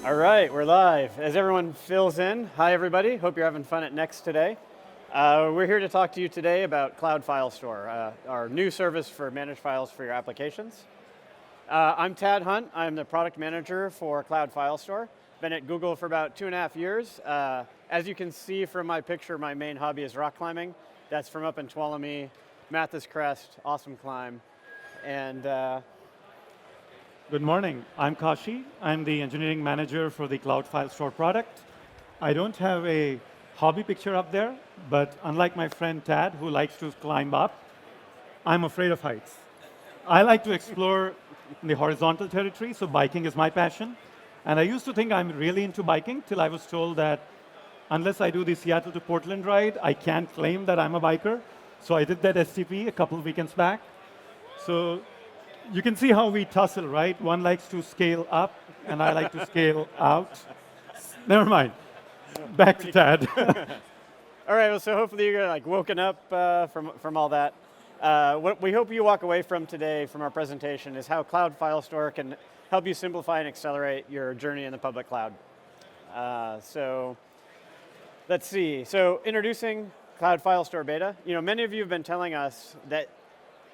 All right, we're live. As everyone fills in, hi everybody. Hope you're having fun at Next today. We're here to talk to you today about Cloud Filestore, our new service for managed files for your applications. I'm Tad Hunt. I'm the product manager for Cloud Filestore. Been at Google for about 2.5 years. As you can see from my picture, my main hobby is rock climbing. That's from up in Tuolumne, Mathis Crest, awesome climb. And Good morning. I'm Kashi. I'm the engineering manager for the Cloud Filestore product. I don't have a hobby picture up there, but unlike my friend Tad, who likes to climb up, I'm afraid of heights. I like to explore the horizontal territory, so biking is my passion. And I used to think I'm really into biking till I was told that unless I do the Seattle to Portland ride, I can't claim that I'm a biker. So I did that STP a couple of weekends back. So you can see how we tussle, right? One likes to scale up, and I like to scale out. Never mind. Back to Tad. all right, well, so hopefully you're like woken up from all that. What we hope you walk away from today from our presentation is how Cloud Filestore can help you simplify and accelerate your journey in the public cloud. So let's see. So introducing Cloud FilestoreBeta. Many of you have been telling us that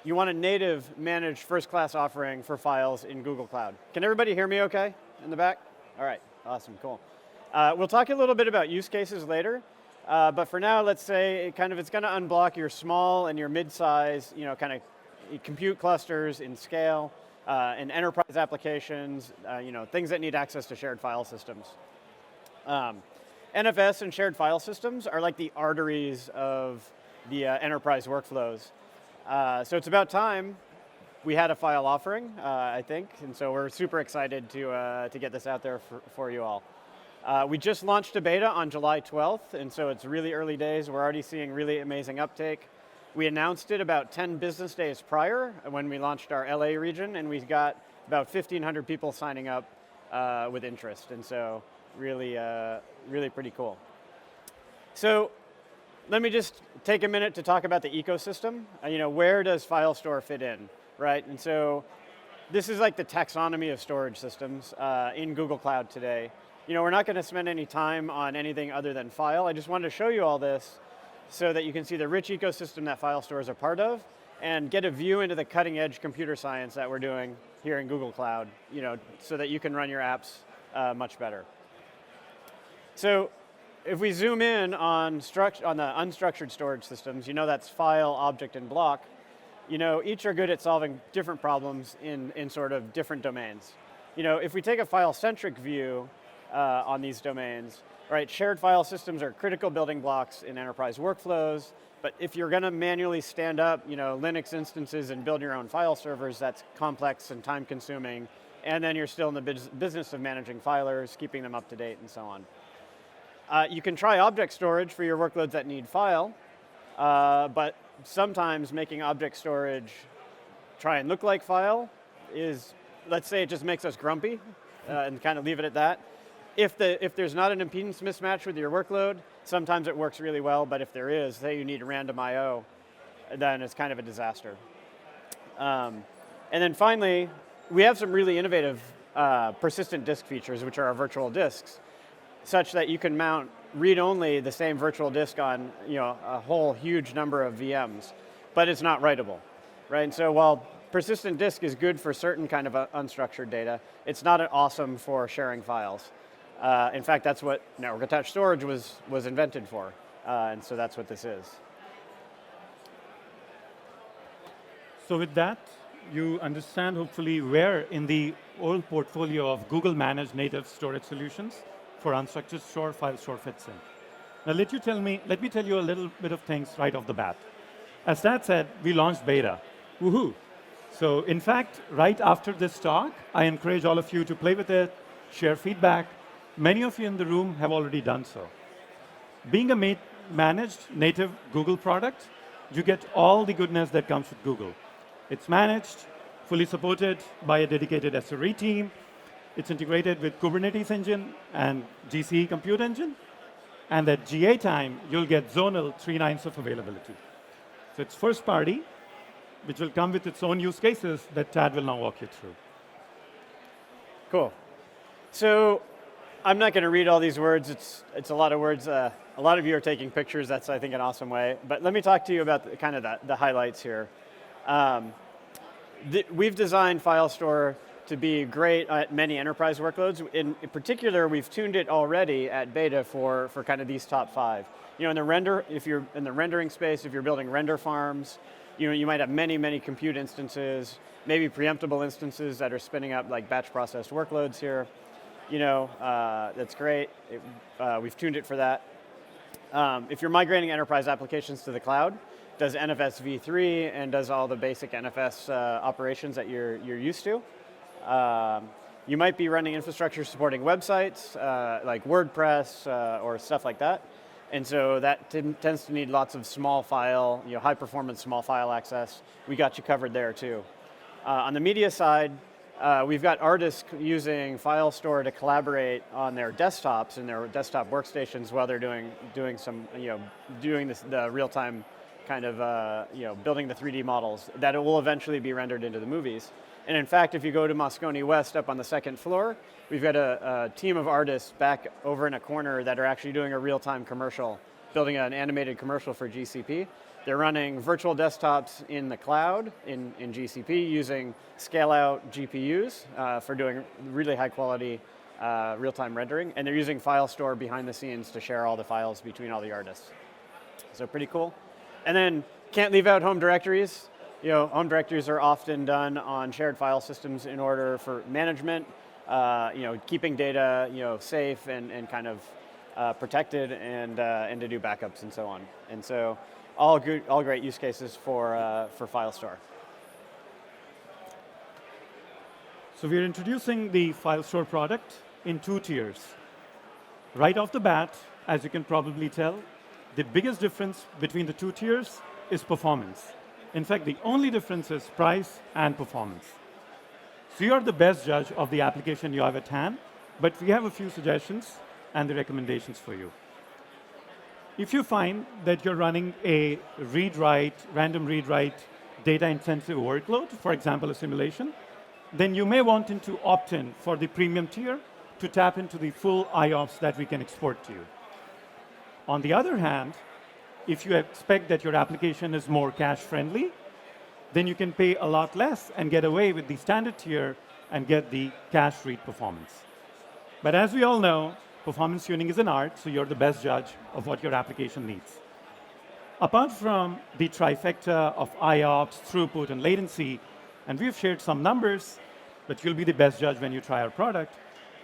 you want a native managed first-class offering for files in Google Cloud. Can everybody hear me okay in the back? All right, awesome, cool. We'll talk a little bit about use cases later, but for now, let's say it's going to unblock your small and your mid-size, kind of compute clusters in scale, and enterprise applications, things that need access to shared file systems. NFS and shared file systems are like the arteries of the enterprise workflows. So it's about time we had a file offering, I think, and so we're super excited to get this out there for you all. We just launched a beta on July 12th, and so it's really early days. We're already seeing really amazing uptake. We announced it about 10 business days prior when we launched our LA region, and we got about 1,500 people signing up with interest, and so really pretty cool. So let me just take a minute to talk about the ecosystem. Where does Filestore fit in, right? And so this is like the taxonomy of storage systems in Google Cloud today. We're not going to spend any time on anything other than file. I just wanted to show you all this so that you can see the rich ecosystem that Filestore is a part of and get a view into the cutting edge computer science that we're doing here in Google Cloud, so that you can run your apps much better. So if we zoom in on the unstructured storage systems, that's file, object, and block. Each are good at solving different problems in sort of different domains. If we take a file-centric view on these domains, right, shared file systems are critical building blocks in enterprise workflows. But if you're going to manually stand up, Linux instances and build your own file servers, that's complex and time-consuming. And then you're still in the business of managing filers, keeping them up to date, and so on. You can try object storage for your workloads that need file, but sometimes making object storage try and look like file is, let's say it just makes us grumpy, and kind of leave it at that. If there's not an impedance mismatch with your workload, sometimes it works really well, but if there is, say you need random I/O, then it's kind of a disaster. And then finally, we have some really innovative persistent disk features, which are our virtual disks, such that you can mount read-only the same virtual disk on a whole huge number of VMs, but it's not writable, right? And so while persistent disk is good for certain kind of unstructured data, it's not awesome for sharing files. In fact, that's what network-attached storage was invented for, and so that's what this is. So with that, you understand hopefully where in the old portfolio of Google managed native storage solutions for unstructured store, Filestore fits in. Now let me tell you a little bit of things right off the bat. As Tad said, we launched beta. Woohoo! So in fact, right after this talk, I encourage all of you to play with it, share feedback. Many of you in the room have already done so. Being a managed native Google product, you get all the goodness that comes with Google. It's managed, fully supported by a dedicated SRE team. It's integrated with Kubernetes engine and GCE compute engine. And at GA time, you'll get zonal 3 nines of availability. So it's first party, which will come with its own use cases that Tad will now walk you through. Cool. So I'm not going to read all these words. It's a lot of words. A lot of you are taking pictures. That's, I think, an awesome way. But let me talk to you about the highlights here. We've designed Filestore to be great at many enterprise workloads. In particular, we've tuned it already at beta for kind of these top 5. You know, if you're in the rendering space, if you're building render farms, you might have many compute instances, maybe preemptible instances that are spinning up like batch processed workloads here. You know, that's great. We've tuned it for that. If you're migrating enterprise applications to the cloud, does NFS v3 and does all the basic NFS operations that you're used to. You might be running infrastructure supporting websites like WordPress or stuff like that. And so that tends to need lots of small file, high performance small file access. We got you covered there too. On the media side, we've got artists using Filestore to collaborate on their desktops and their desktop workstations while they're doing the real-time kind of building the 3D models that it will eventually be rendered into the movies. And in fact, if you go to Moscone West up on the 2nd floor, we've got a team of artists back over in a corner that are actually doing a real-time commercial, building an animated commercial for GCP. They're running virtual desktops in the cloud in GCP using scale-out GPUs for doing really high-quality real-time rendering, and they're using Filestore behind the scenes to share all the files between all the artists. So pretty cool. And then can't leave out home directories. Home directories are often done on shared file systems in order for management, keeping data, safe and kind of protected, and to do backups and so on. And so all great use cases for Filestore. So we're introducing the Filestore product in 2 tiers. Right off the bat, as you can probably tell, the biggest difference between the 2 tiers is performance. In fact, the only difference is price and performance. So you're the best judge of the application you have at hand, but we have a few suggestions and the recommendations for you. If you find that you're running a random read-write, data-intensive workload, for example, a simulation, then you may want to opt in for the premium tier to tap into the full IOPS that we can export to you. On the other hand, if you expect that your application is more cache-friendly, then you can pay a lot less and get away with the standard tier and get the cache read performance. But as we all know, performance tuning is an art, so you're the best judge of what your application needs. Apart from the trifecta of IOPS, throughput, and latency, and we've shared some numbers, but you'll be the best judge when you try our product,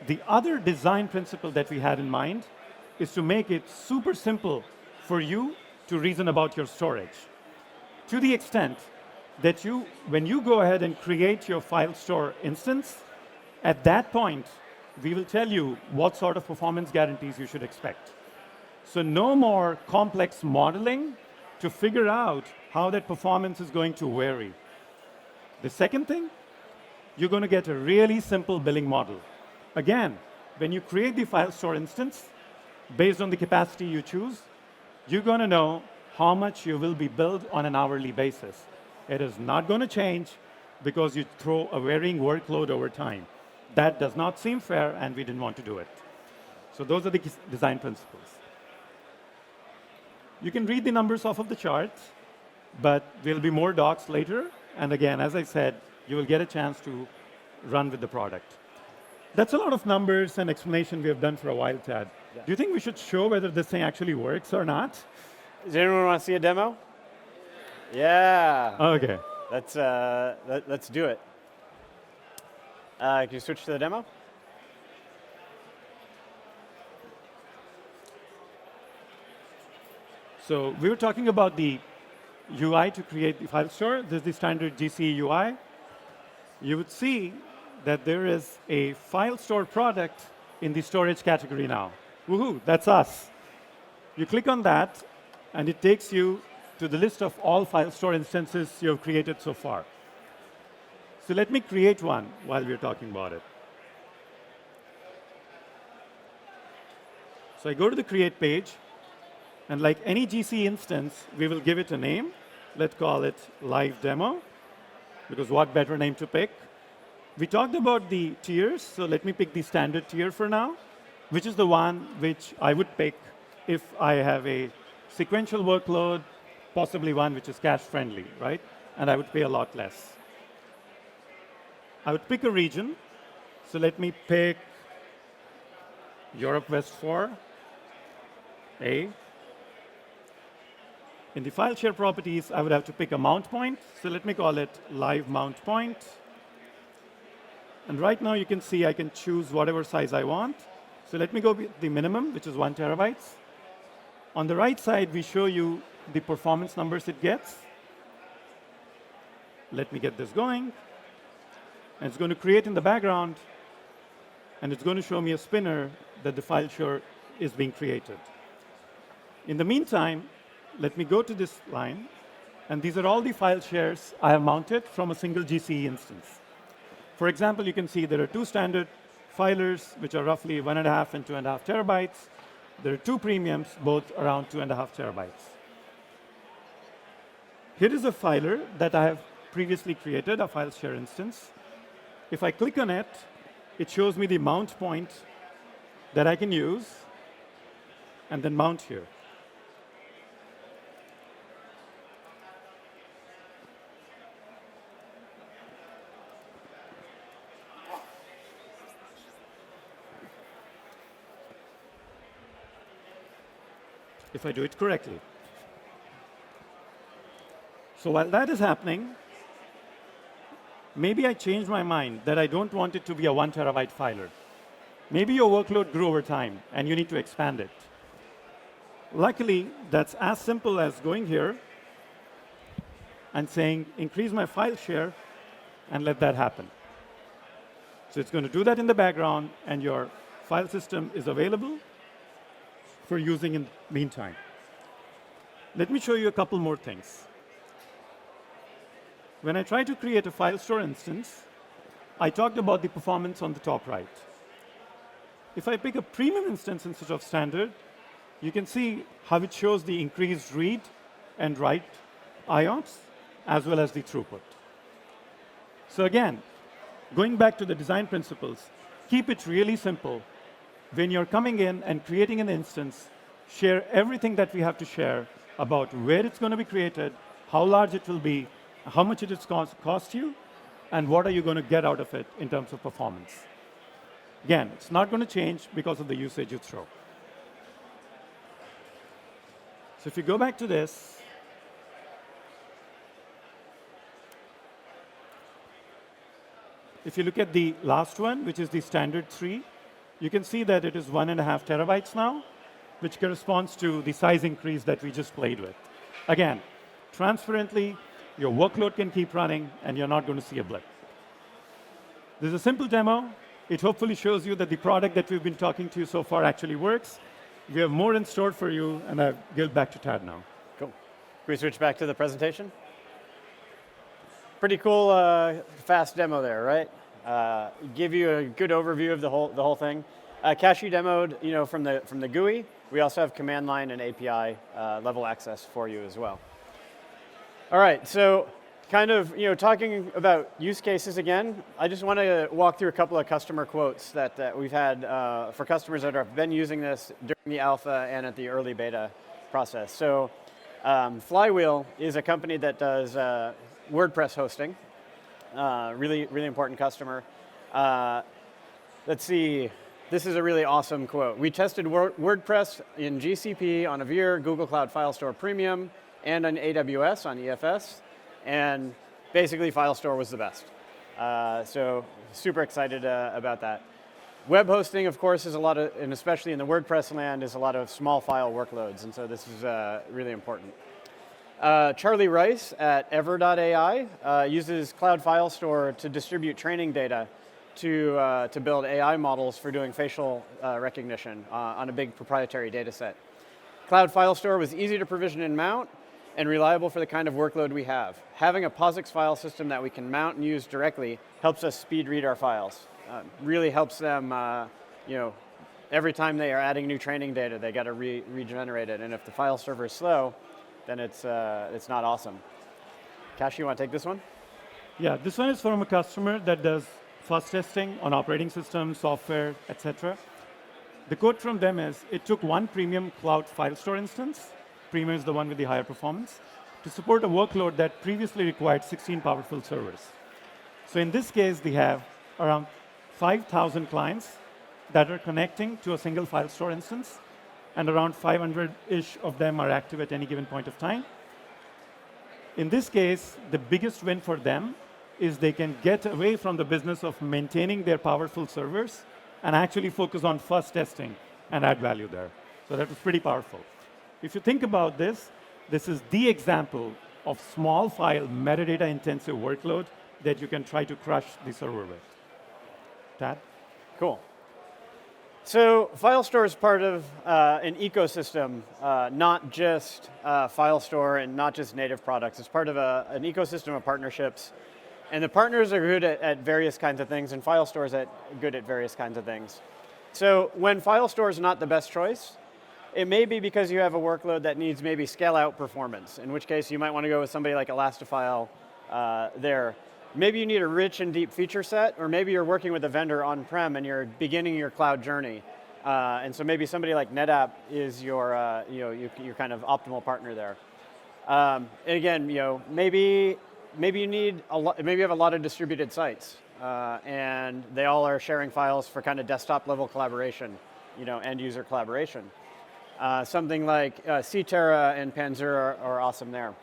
the other design principle that we had in mind is to make it super simple for you to reason about your storage, to the extent that when you go ahead and create your Filestore instance, at that point, we will tell you what sort of performance guarantees you should expect. So no more complex modeling to figure out how that performance is going to vary. The second thing, you're going to get a really simple billing model. Again, when you create the Filestore instance, based on the capacity you choose, you're going to know how much you will be billed on an hourly basis. It is not going to change because you throw a varying workload over time. That does not seem fair, and we didn't want to do it. So those are the design principles. You can read the numbers off of the chart, but there'll be more docs later. And again, as I said, you will get a chance to run with the product. That's a lot of numbers and explanation we have done for a while, Tad. Yeah. Do you think we should show whether this thing actually works or not? Does anyone want to see a demo? Yeah. Okay. Let's do it. Can you switch to the demo? So we were talking about the UI to create the Filestore. This is the standard GC UI. You would see that there is a Filestore product in the storage category now. Woohoo, that's us. You click on that, and it takes you to the list of all Filestore instances you have created so far. So let me create one while we're talking about it. So I go to the create page, and like any GC instance, we will give it a name. Let's call it live demo, because what better name to pick? We talked about the tiers, so let me pick the standard tier for now. which is the one which I would pick if I have a sequential workload, possibly one which is cache-friendly, right? And I would pay a lot less. I would pick a region. So let me pick Europe West 4, A. In the file share properties, I would have to pick a mount point. So let me call it live mount point. And right now, you can see I can choose whatever size I want. So let me go with the minimum, which is 1 TB. On the right side, we show you the performance numbers it gets. Let me get this going. And it's going to create in the background. And it's going to show me a spinner that the file share is being created. In the meantime, let me go to this line. And these are all the file shares I have mounted from a single GCE instance. For example, you can see there are 2 standard filers, which are roughly 1.5 and 2.5 terabytes. There are 2 premiums, both around 2.5 terabytes. Here is a filer that I have previously created, a file share instance. If I click on it, it shows me the mount point that I can use and then mount here. If I do it correctly. So while that is happening, maybe I changed my mind that I don't want it to be a 1 terabyte filer. Maybe your workload grew over time, and you need to expand it. Luckily, that's as simple as going here and saying, increase my file share, and let that happen. So it's going to do that in the background, and your file system is available for using in the meantime. Let me show you a couple more things. When I try to create a Filestore instance, I talked about the performance on the top right. If I pick a premium instance instead of standard, you can see how it shows the increased read and write IOPS, as well as the throughput. So again, going back to the design principles, keep it really simple. When you're coming in and creating an instance, share everything that we have to share about where it's going to be created, how large it will be, how much it is cost you, and what are you going to get out of it in terms of performance. Again, it's not going to change because of the usage you throw. So if you go back to this, if you look at the last one, which is the standard 3, you can see that it is 1.5 terabytes now, which corresponds to the size increase that we just played with. Again, transparently, your workload can keep running, and you're not going to see a blip. This is a simple demo. It hopefully shows you that the product that we've been talking to you so far actually works. We have more in store for you, and I'll give back to Tad now. Cool. Can we switch back to the presentation? Pretty cool, fast demo there, right? Give you a good overview of the whole thing. Kashi demoed, from the GUI. We also have command line and API level access for you as well. All right, so kind of talking about use cases again. I just want to walk through a couple of customer quotes that we've had for customers that have been using this during the alpha and at the early beta process. So Flywheel is a company that does WordPress hosting. Really important customer. Let's see. This is a really awesome quote. We tested WordPress in GCP on Azure, Google Cloud Filestore Premium, and on AWS on EFS, and basically Filestore was the best. So super excited about that. Web hosting, of course, is a lot of, and especially in the WordPress land, is a lot of small file workloads, and so this is really important. Charlie Rice at Ever.ai uses Cloud Filestore to distribute training data to build AI models for doing facial recognition on a big proprietary data set. Cloud Filestore was easy to provision and mount and reliable for the kind of workload we have. Having a POSIX file system that we can mount and use directly helps us speed read our files. Really helps them, every time they are adding new training data, they got to regenerate it. And if the file server is slow, then it's not awesome. Kashi, you want to take this one? Yeah, this one is from a customer that does fuzz testing on operating systems, software, etc. The quote from them is, it took one premium Cloud Filestore instance, premium is the one with the higher performance, to support a workload that previously required 16 powerful servers. So in this case, they have around 5,000 clients that are connecting to a single Filestore instance, and around 500-ish of them are active at any given point of time. In this case, the biggest win for them is they can get away from the business of maintaining their powerful servers and actually focus on fuzz testing and add value there. So that was pretty powerful. If you think about this, this is the example of small file metadata intensive workload that you can try to crush the server with. Tad? Cool. So Filestore is part of an ecosystem, not just Filestore and not just native products. It's part of an ecosystem of partnerships. And the partners are good at various kinds of things, and Filestore is good at various kinds of things. So when Filestore is not the best choice, it may be because you have a workload that needs maybe scale out performance, in which case you might want to go with somebody like Elastifile there. Maybe you need a rich and deep feature set, or maybe you're working with a vendor on-prem and you're beginning your cloud journey. And so maybe somebody like NetApp is your, your kind of optimal partner there. And again, maybe you need maybe you have a lot of distributed sites, and they all are sharing files for kind of desktop level collaboration, end user collaboration. Something like Cterra and Panzer are awesome there.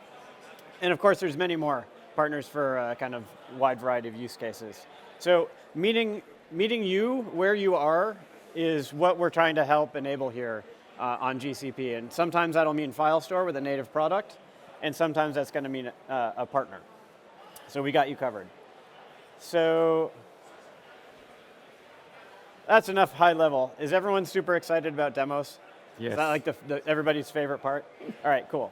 And of course, there's many more partners for kind of wide variety of use cases. So meeting you where you are is what we're trying to help enable here on GCP. And sometimes that'll mean Filestore with a native product, and sometimes that's going to mean a partner. So we got you covered. So that's enough high level. Is everyone super excited about demos? Yes. Is that like everybody's favorite part? All right, cool.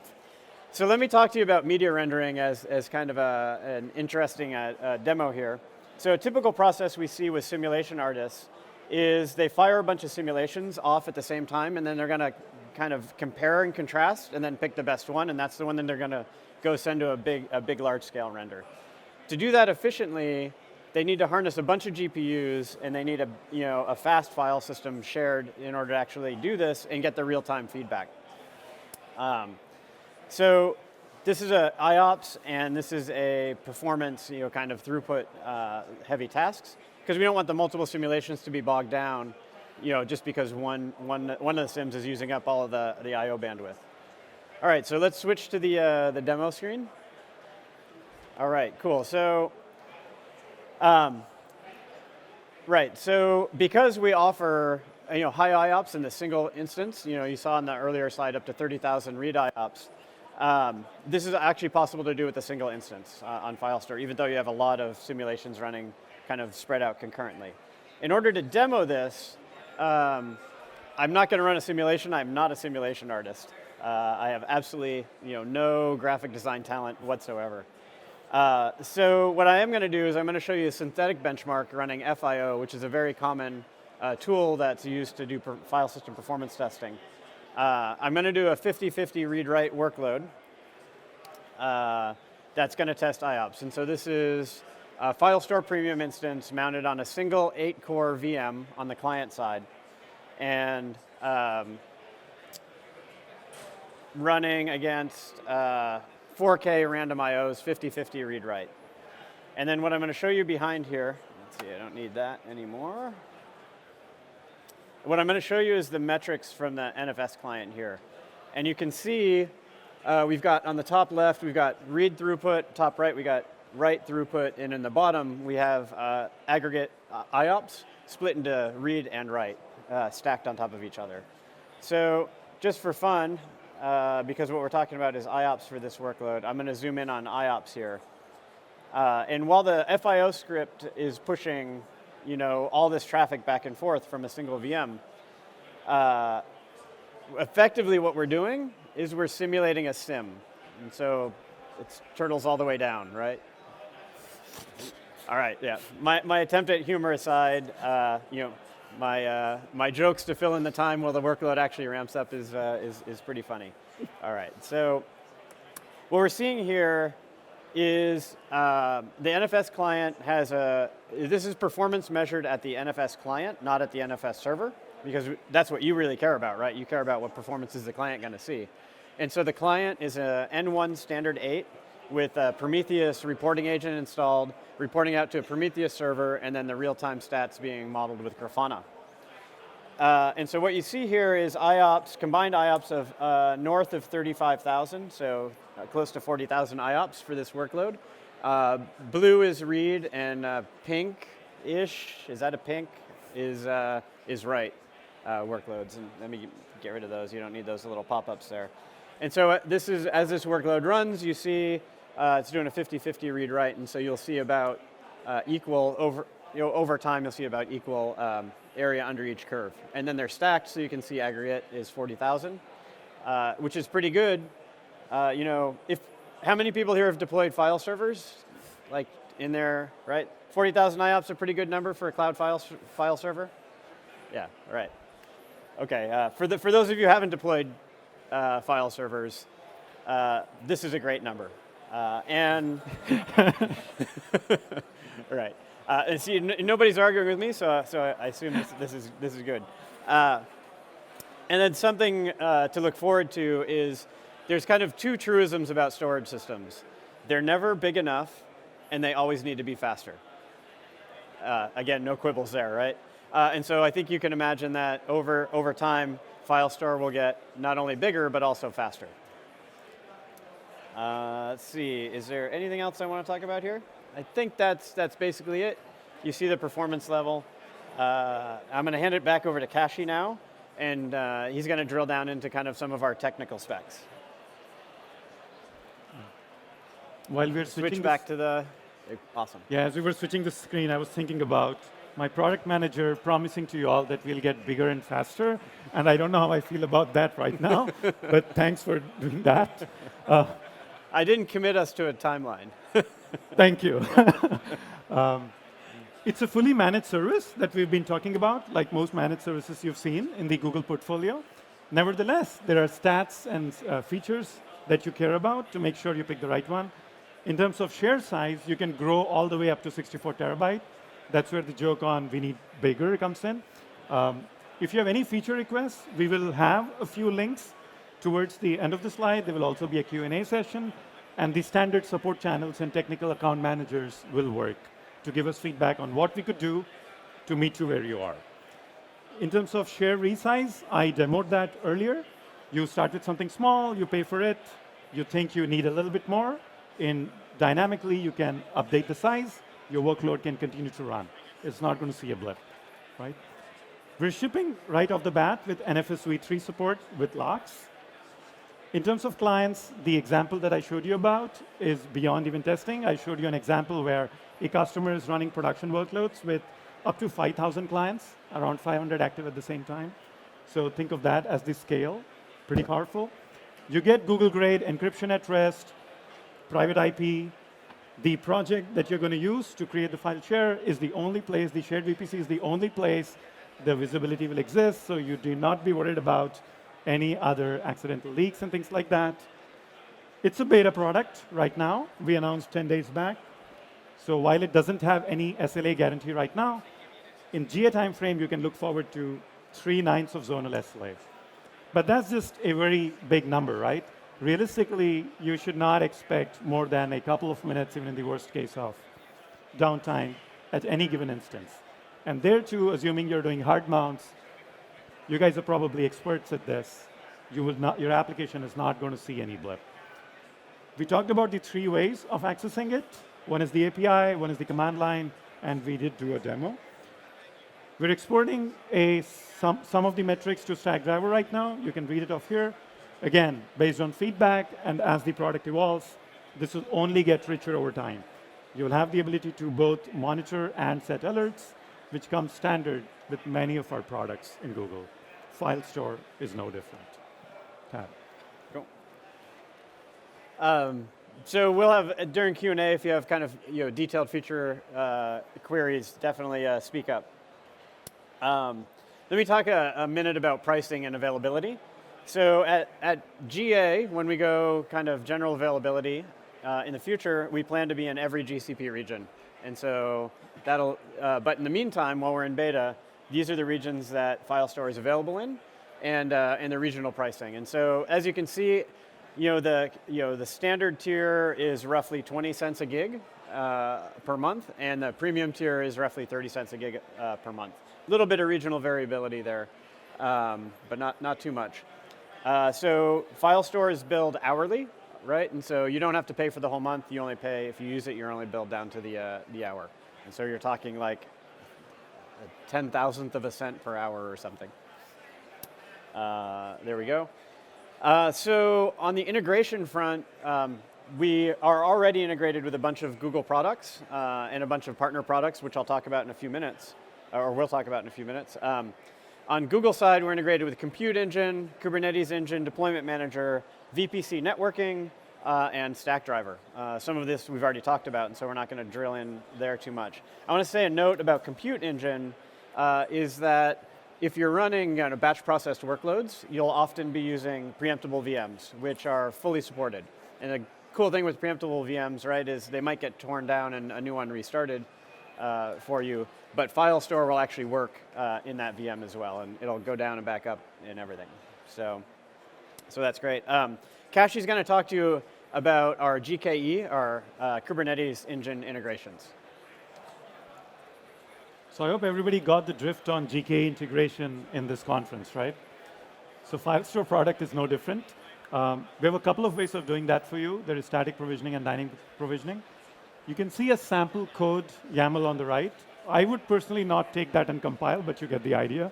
So let me talk to you about media rendering as kind of an interesting demo here. So a typical process we see with simulation artists is they fire a bunch of simulations off at the same time, and then they're going to kind of compare and contrast, and then pick the best one, and that's the one that they're going to go send to a big large-scale render. To do that efficiently, they need to harness a bunch of GPUs, and they need a fast file system shared in order to actually do this and get the real-time feedback. So this is a IOPS, and this is a performance, kind of throughput heavy tasks, because we don't want the multiple simulations to be bogged down, just because one of the sims is using up all of the I/O bandwidth. All right, so let's switch to the demo screen. All right, cool. So, so because we offer high IOPS in the single instance, you saw in the earlier slide up to 30,000 read IOPS. This is actually possible to do with a single instance on Filestore, even though you have a lot of simulations running kind of spread out concurrently. In order to demo this, I'm not going to run a simulation. I'm not a simulation artist. I have absolutely no graphic design talent whatsoever. So what I am going to do is I'm going to show you a synthetic benchmark running FIO, which is a very common tool that's used to do file system performance testing. I'm going to do a 50-50 read-write workload that's going to test IOPS. And so this is a Filestore Premium instance mounted on a single 8-core VM on the client side, and running against 4K random IOs, 50-50 read-write. And then what I'm going to show you behind here, let's see, I don't need that anymore. What I'm going to show you is the metrics from the NFS client here. And you can see we've got on the top left, we've got read throughput, top right, we got write throughput, and in the bottom, we have aggregate IOPS split into read and write, stacked on top of each other. So just for fun, because what we're talking about is IOPS for this workload, I'm going to zoom in on IOPS here. And while the FIO script is pushing all this traffic back and forth from a single VM, effectively what we're doing is we're simulating a sim. And so it's turtles all the way down, right? All right, yeah. My attempt at humor aside, my jokes to fill in the time while the workload actually ramps up is pretty funny. All right, so what we're seeing here is the NFS client has this is performance measured at the NFS client, not at the NFS server, because that's what you really care about, right? You care about what performance is the client going to see. And so the client is a N1 standard 8 with a Prometheus reporting agent installed, reporting out to a Prometheus server, and then the real-time stats being modeled with Grafana. And so what you see here is IOPS, combined IOPS of north of 35,000, so close to 40,000 IOPS for this workload. Blue is read, and pink-ish, is that a pink? Is write workloads. And let me get rid of those. You don't need those little pop-ups there. And so this is, as this workload runs, you see it's doing a 50-50 read-write, and so you'll see about equal over time. You'll see about equal area under each curve, and then they're stacked, so you can see aggregate is 40,000, which is pretty good. How many people here have deployed file servers, like in there, right? 40,000 IOPS, a pretty good number for a cloud file server. Yeah, right. Okay, for those of you who haven't deployed file servers, this is a great number, and right. And see, nobody's arguing with me, so I assume this is good. And then something to look forward to is there's kind of two truisms about storage systems. They're never big enough, and they always need to be faster. Again, no quibbles there, right? And so I think you can imagine that over time, Filestore will get not only bigger, but also faster. Let's see, is there anything else I want to talk about here? I think that's basically it. You see the performance level. I'm going to hand it back over to Kashi now, and he's going to drill down into kind of some of our technical specs. While we're switch back to the, awesome. Yeah, as we were switching the screen, I was thinking about my product manager promising to you all that we'll get bigger and faster, and I don't know how I feel about that right now, but thanks for doing that. I didn't commit us to a timeline. Thank you. It's a fully managed service that we've been talking about, like most managed services you've seen in the Google portfolio. Nevertheless, there are stats and features that you care about to make sure you pick the right one. In terms of share size, you can grow all the way up to 64 terabyte. That's where the joke on we need bigger comes in. If you have any feature requests, we will have a few links towards the end of the slide. There will also be a Q&A session, and the standard support channels and technical account managers will work to give us feedback on what we could do to meet you where you are. In terms of share resize, I demoed that earlier. You start with something small, you pay for it, you think you need a little bit more. Dynamically, you can update the size, your workload can continue to run. It's not going to see a blip, right? We're shipping right off the bat with NFS v3 support with locks. In terms of clients, the example that I showed you about is beyond even testing. I showed you an example where a customer is running production workloads with up to 5,000 clients, around 500 active at the same time. So think of that as the scale, pretty powerful. You get Google-grade encryption at rest, private IP. The project that you're going to use to create the file share is the only place, the shared VPC is the only place the visibility will exist, so you do not be worried about any other accidental leaks and things like that. It's a beta product right now. We announced 10 days back. So while it doesn't have any SLA guarantee right now, in GA timeframe, you can look forward to 3 nines of zonal SLA. But that's just a very big number, right? Realistically, you should not expect more than a couple of minutes, even in the worst case of downtime at any given instance. And there too, assuming you're doing hard mounts, you guys are probably experts at this. Your application is not going to see any blip. We talked about the 3 ways of accessing it. One is the API, one is the command line, and we did do a demo. We're exporting some of the metrics to Stackdriver right now. You can read it off here. Again, based on feedback, and as the product evolves, this will only get richer over time. You'll have the ability to both monitor and set alerts, which comes standard with many of our products in Google. Filestore is no different. Tab. Cool. So we'll have, during Q&A, if you have kind of detailed feature queries, definitely speak up. Let me talk a minute about pricing and availability. So at GA, when we go kind of general availability, in the future, we plan to be in every GCP region. And so that'll, but in the meantime, while we're in beta, these are the regions that Filestore is available in, and the regional pricing. And so, as you can see, the standard tier is roughly 20 cents a gig per month, and the premium tier is roughly 30 cents a gig per month. A little bit of regional variability there, but not too much. So Filestore is billed hourly, right? And so you don't have to pay for the whole month. You only pay, if you use it, you're only billed down to the hour. And so you're talking like a 10,000th of a cent per hour or something. There we go. So on the integration front, we are already integrated with a bunch of Google products and a bunch of partner products, which I'll talk about in a few minutes, or we'll talk about in a few minutes. On Google side, we're integrated with Compute Engine, Kubernetes Engine, Deployment Manager, VPC Networking, and Stackdriver. Some of this we've already talked about, and so we're not going to drill in there too much. I want to say a note about Compute Engine is that if you're running batch processed workloads, you'll often be using preemptible VMs, which are fully supported. And the cool thing with preemptible VMs, right, is they might get torn down and a new one restarted for you, but Filestore will actually work in that VM as well, and it'll go down and back up and everything. So that's great. Kashi's going to talk to you about our GKE, our Kubernetes engine integrations. So I hope everybody got the drift on GKE integration in this conference, right? So Filestore product is no different. We have a couple of ways of doing that for you. There is static provisioning and dynamic provisioning. You can see a sample code YAML on the right. I would personally not take that and compile, but you get the idea.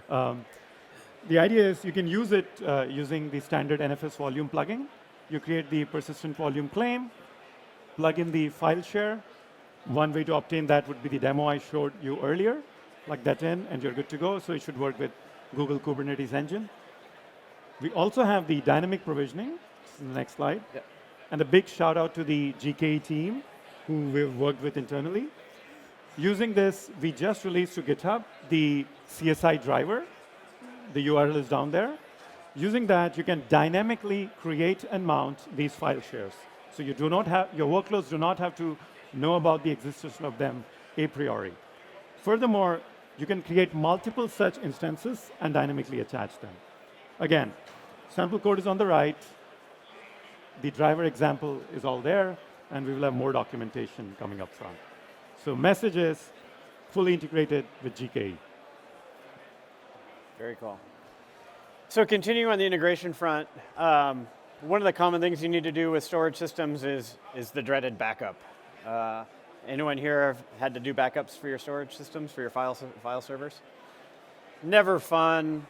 The idea is you can use it using the standard NFS volume plugin. You create the persistent volume claim, plug in the file share. One way to obtain that would be the demo I showed you earlier. Plug that in, and you're good to go. So it should work with Google Kubernetes Engine. We also have the dynamic provisioning. This is the next slide. Yep. And a big shout out to the GKE team, who we've worked with internally. Using this, we just released to GitHub the CSI driver. The URL is down there. Using that, you can dynamically create and mount these file shares. So you do not have, your workloads do not have to know about the existence of them a priori. Furthermore, you can create multiple such instances and dynamically attach them. Again, sample code is on the right. The driver example is all there, and we will have more documentation coming up front. So message is fully integrated with GKE. Very cool. So continuing on the integration front, one of the common things you need to do with storage systems is the dreaded backup. Anyone here have had to do backups for your storage systems, for your file servers? Never fun,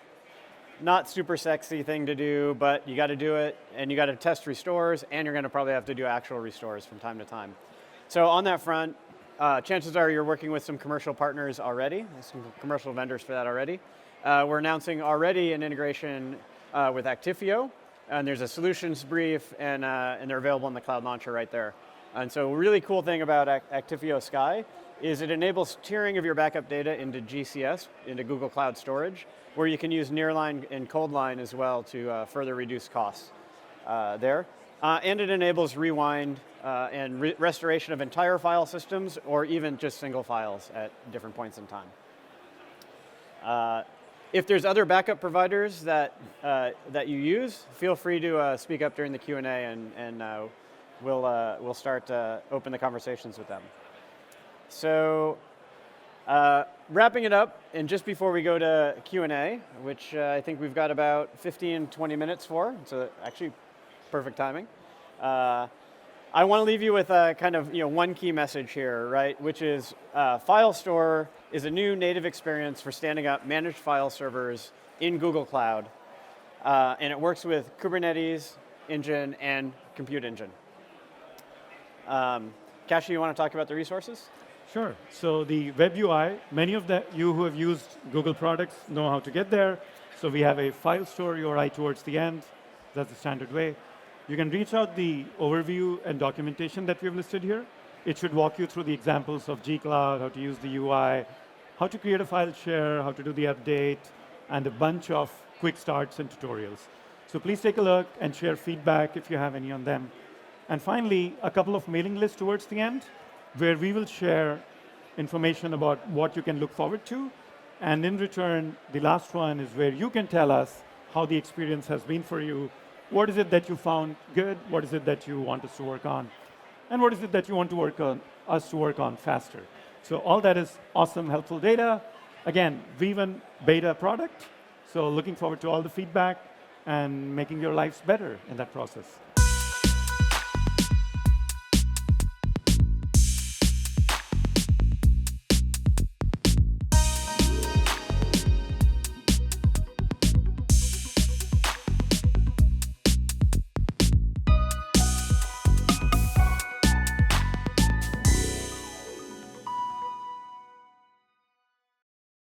not super sexy thing to do, but you got to do it, and you got to test restores, and you're going to probably have to do actual restores from time to time. So on that front, chances are you're working with some commercial partners already, some commercial vendors for that already. We're announcing already an integration with Actifio, and there's a solutions brief, and they're available in the Cloud Launcher right there. And so a really cool thing about Actifio Sky is it enables tiering of your backup data into GCS, into Google Cloud Storage, where you can use nearline and cold line as well to further reduce costs there. And it enables rewind and restoration of entire file systems, or even just single files at different points in time. If there's other backup providers that you use, feel free to speak up during the Q&A, and we'll start to open the conversations with them. So wrapping it up, and just before we go to Q&A, which I think we've got about 15, 20 minutes for, so actually perfect timing. I want to leave you with a kind of one key message here, right? Which is Filestore is a new native experience for standing up managed file servers in Google Cloud, and it works with Kubernetes Engine and Compute Engine. Kashi, you want to talk about the resources? Sure. So the web UI, many of you who have used Google products know how to get there. So we have a Filestore URI towards the end. That's the standard way. You can reach out the overview and documentation that we've listed here. It should walk you through the examples of gcloud, how to use the UI, how to create a file share, how to do the update, and a bunch of quick starts and tutorials. So please take a look and share feedback if you have any on them. And finally, a couple of mailing lists towards the end, where we will share information about what you can look forward to And in return, the last one is where you can tell us how the experience has been for you. What is it that you found good? What is it that you want us to work on? And what is it that you want to work on, us to work on faster? So all that is awesome, helpful data. Again, V1 beta product. So looking forward to all the feedback and making your lives better in that process.